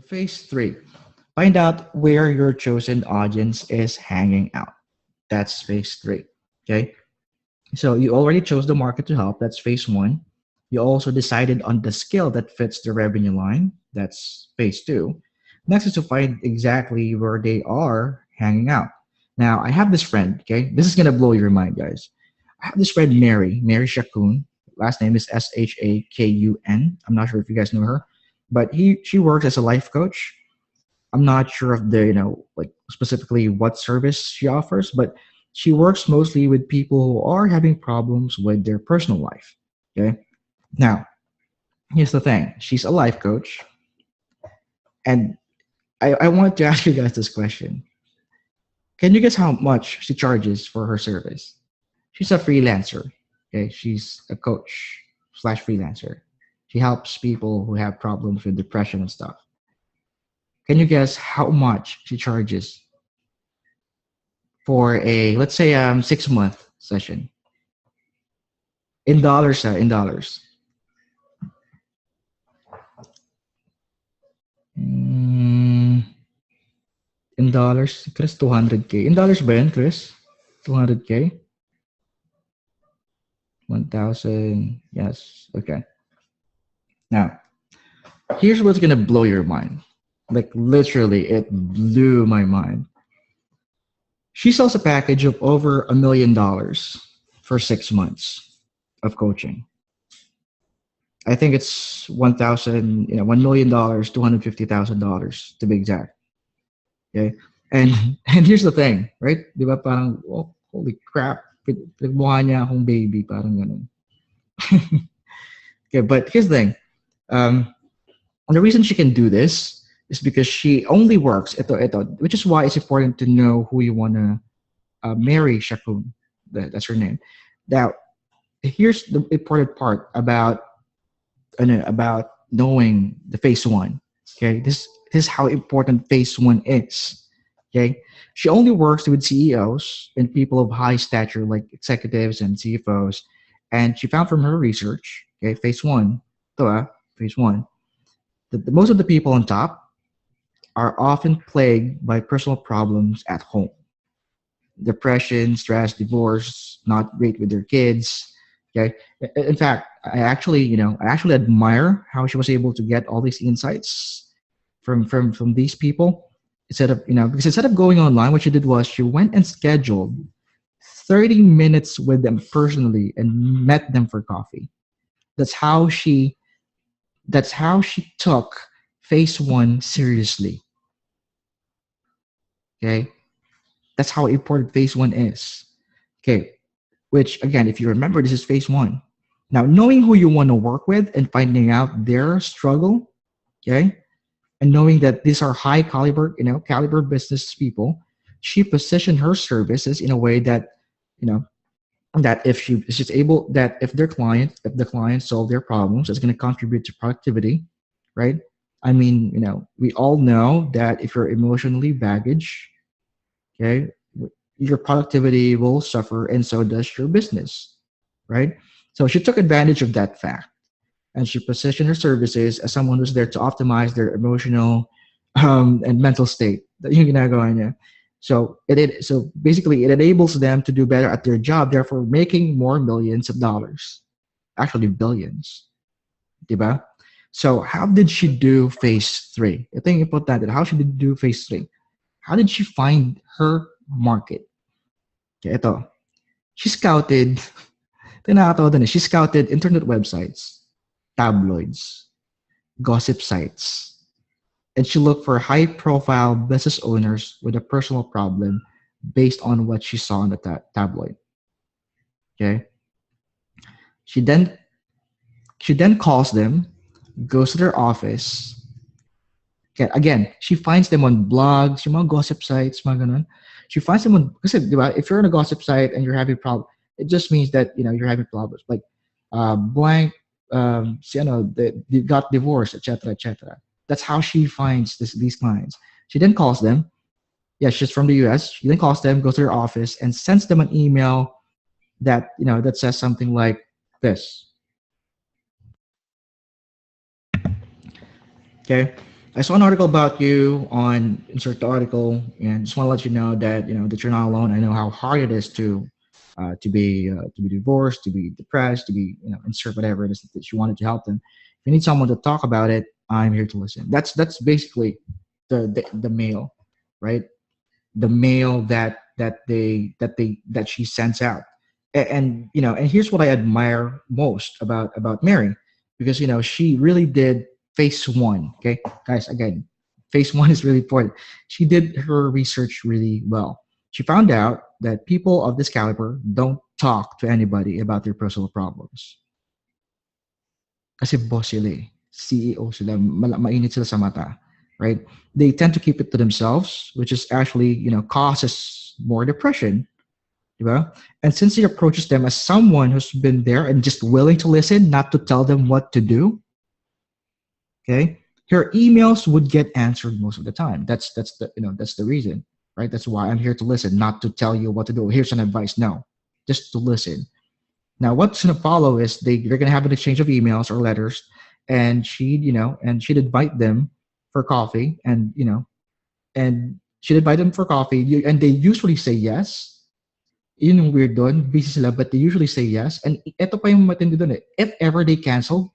phase three, find out where your chosen audience is hanging out. That's phase three. Okay. So you already chose the market to help. That's phase one. You also decided on the skill that fits the revenue line. That's phase two. Next is to find exactly where they are hanging out. Now, I have this friend, okay? This is going to blow your mind, guys. I have this friend, Mary Shakun. Last name is Shakun. I'm not sure if you guys know her, but she works as a life coach. I'm not sure of the, like specifically what service she offers, but she works mostly with people who are having problems with their personal life. Okay. Now, here's the thing. She's a life coach. And I want to ask you guys this question. Can you guess how much she charges for her service? She's a freelancer. Okay. She's a coach slash freelancer. She helps people who have problems with depression and stuff. Can you guess how much she charges for a, let's say, 6 month session in dollars? In dollars. In dollars, Chris, 200K. In dollars ba yun, Chris? 200K? 1,000. Yes. Okay. Now, here's what's gonna blow your mind. Like literally, it blew my mind. She sells a package of over $1 million for 6 months of coaching. I think it's 1,000, $1 million, $250,000 to be exact. Okay, and here's the thing, right? Di ba parang, oh, holy crap, pinagmukha niya akong baby, parang ganun. Okay, but here's the thing. And the reason she can do this is because she only works, which is why it's important to know who you want to marry, Shakun. That's her name. Now, here's the important part about knowing the phase one. Okay, this is how important phase one is. Okay, she only works with CEOs and people of high stature like executives and CFOs, and she found from her research, okay, phase one, phase one, that most of the people on top are often plagued by personal problems at home. Depression, stress, divorce, not great with their kids. Okay. In fact, I actually admire how she was able to get all these insights from these people. Because instead of going online, what she did was she went and scheduled 30 minutes with them personally and met them for coffee. That's how she took phase one seriously. Okay. That's how important phase one is. Okay. Which again, if you remember, this is phase one. Now, knowing who you want to work with and finding out their struggle, okay, and knowing that these are high caliber business people, she positioned her services in a way that, that if she's able, that if the clients solve their problems, it's going to contribute to productivity, right? I mean, we all know that if you're emotionally baggage, okay, your productivity will suffer, and so does your business, right? So she took advantage of that fact, and she positioned her services as someone who's there to optimize their emotional and mental state. That yung ginagawa niya. So basically, it enables them to do better at their job, therefore making more millions of dollars, actually billions, diba? So how did she do phase three? I think important. How she did do phase three? How did she find her market? Okay, ito. She scouted, she scouted internet websites, tabloids, gossip sites, and she looked for high-profile business owners with a personal problem based on what she saw in the tabloid. Okay. She then calls them, goes to their office. Okay, again, she finds them on blogs, yung mga gossip sites, mga ganun. She finds them on, kasi, diba, if you're on a gossip site and you're having problems, it just means that, you're having problems. Like, blank, they got divorced, etc., etc. That's how she finds these clients. She then calls them. Yeah, she's from the US. She then calls them, goes to their office, and sends them an email that, that says something like this. Okay. I saw an article about you on insert the article, and just want to let you know that that you're not alone. I know how hard it is to be divorced, to be depressed, to be insert whatever it is that you wanted to help them. If you need someone to talk about it, I'm here to listen. That's basically the mail, right? The mail that she sends out. And and here's what I admire most about Mary, because she really did phase one. Okay, guys, again, phase one is really important. She did her research really well. She found out that people of this caliber don't talk to anybody about their personal problems. Kasi boss sila eh. CEO sila, mainit sila sa mata, right? They tend to keep it to themselves, which is actually, causes more depression, diba? And since he approaches them as someone who's been there and just willing to listen, not to tell them what to do, okay, her emails would get answered most of the time. That's the reason, right? That's why I'm here to listen, not to tell you what to do. Here's an advice. No, just to listen. Now, what's going to follow is they're going to have an exchange of emails or letters, and she'd invite them for coffee, and she'd invite them for coffee, and they usually say yes. Yun yung weird doon, busy sila, but they usually say yes. And ito pa yung matindi doon eh. If ever they cancel,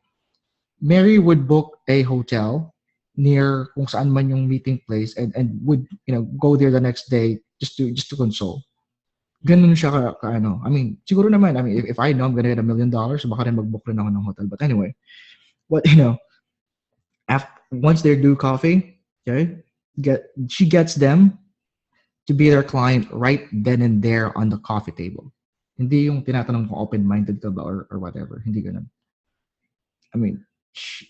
Mary would book a hotel near kung saan man yung meeting place, and would go there the next day just to console. Ganun siya ano. I mean, siguro naman, I mean, if I know I'm gonna get $1 million, baka rin mag-book rin ako ng hotel. But anyway, what after once they do coffee, okay, she gets them to be their client right then and there on the coffee table. Hindi yung tinatanong kung open-minded ka ba or whatever. Hindi ganun. I mean, she,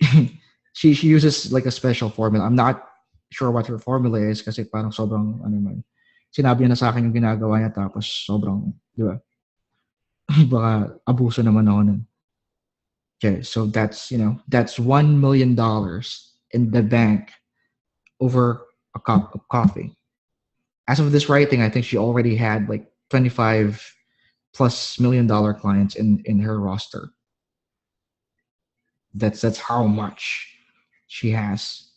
she uses like a special formula. I'm not sure what her formula is kasi parang sobrang ano man. Sinabi niya na sa akin yung ginagawa niya tapos sobrang, di ba? Baka abuso naman ako nun. Okay, so that's $1 million in the bank over a cup of coffee. As of this writing, I think she already had like 25+ million-dollar clients in her roster. That's how much she has,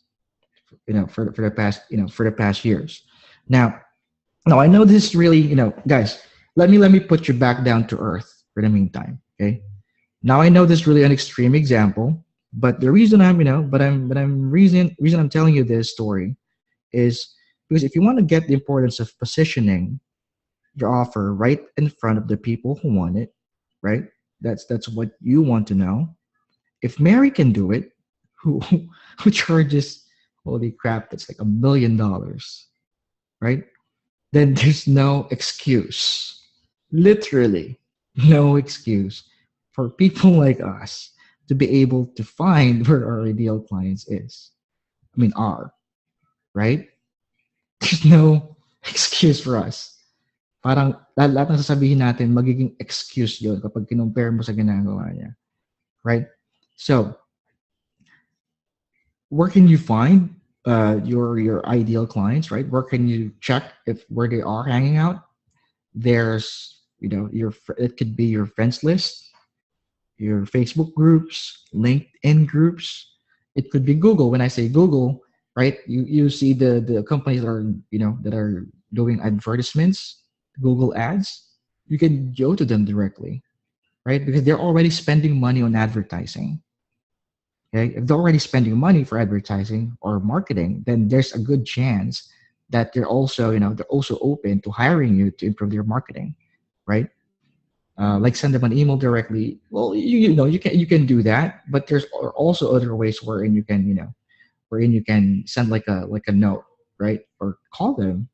for the past years. Now I know this is really, guys. Let me put you back down to earth for the meantime. Okay. Now I know this is really an extreme example, but the reason reason I'm telling you this story is because if you want to get the importance of positioning your offer right in front of the people who want it, right? That's what you want to know. If Mary can do it, who who charges, holy crap, that's like $1 million, right? Then there's no excuse. Literally, no excuse for people like us to be able to find where our ideal clients is. I mean, are, right? There's no excuse for us. Parang lahat ng sasabihin natin, magiging excuse yun kapag kinumpare mo sa ginagawa niya. Right? So, where can you find your ideal clients, right? Where can you check if where they are hanging out? There's, it could be your friends list, your Facebook groups, LinkedIn groups. It could be Google. When I say Google, right, you see the companies that are doing advertisements, Google ads. You can go to them directly, right? Because they're already spending money on advertising. Okay, if they're already spending money for advertising or marketing, then there's a good chance that they're also open to hiring you to improve their marketing, right? Like send them an email directly. Well, you can do that, but there's also other ways wherein you can send like a note, right, or call them.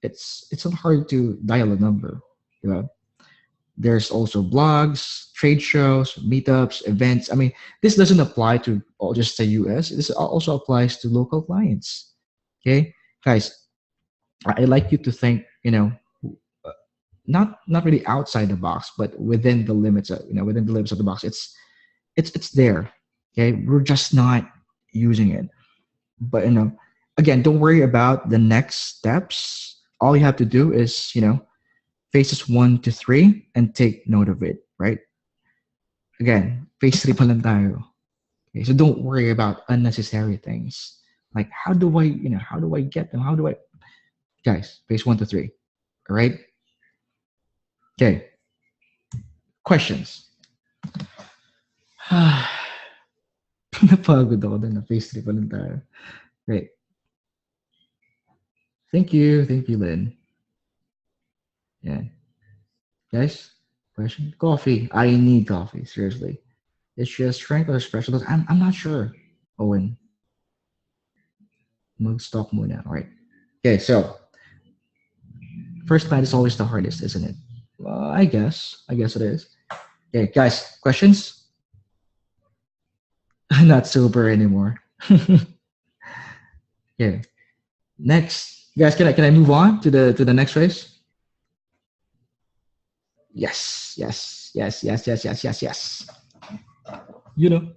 It's not hard to dial a number, you know. There's also blogs, trade shows, meetups, events. I mean, this doesn't apply to just the US. This also applies to local clients. Okay, guys, I like you to think, uh, not really outside the box, but within the limits within the limits of the box. It's there. Okay, we're just not using it. But again, don't worry about the next steps. All you have to do is phases 1 to 3 and take note of it, right? Again, phase 3 pa lang tayo. Okay, so don't worry about unnecessary things. Like, how do I get them? How do I, guys, phase 1 to 3. All right. Okay. Questions. Napagod ako dun na phase 3 pa lang tayo. Great. Thank you. Thank you, Lynn. Yeah. Guys, question? Coffee. I need coffee. Seriously. It's just strength or special. I'm not sure. Owen. Mag-stop muna. All right. Okay, so first night is always the hardest, isn't it? I guess. I guess it is. Okay, guys, questions? Not sober anymore. Okay. Next. Guys, can I move on to the next race? Yes, yes, yes, yes, yes, yes, yes, yes. You know.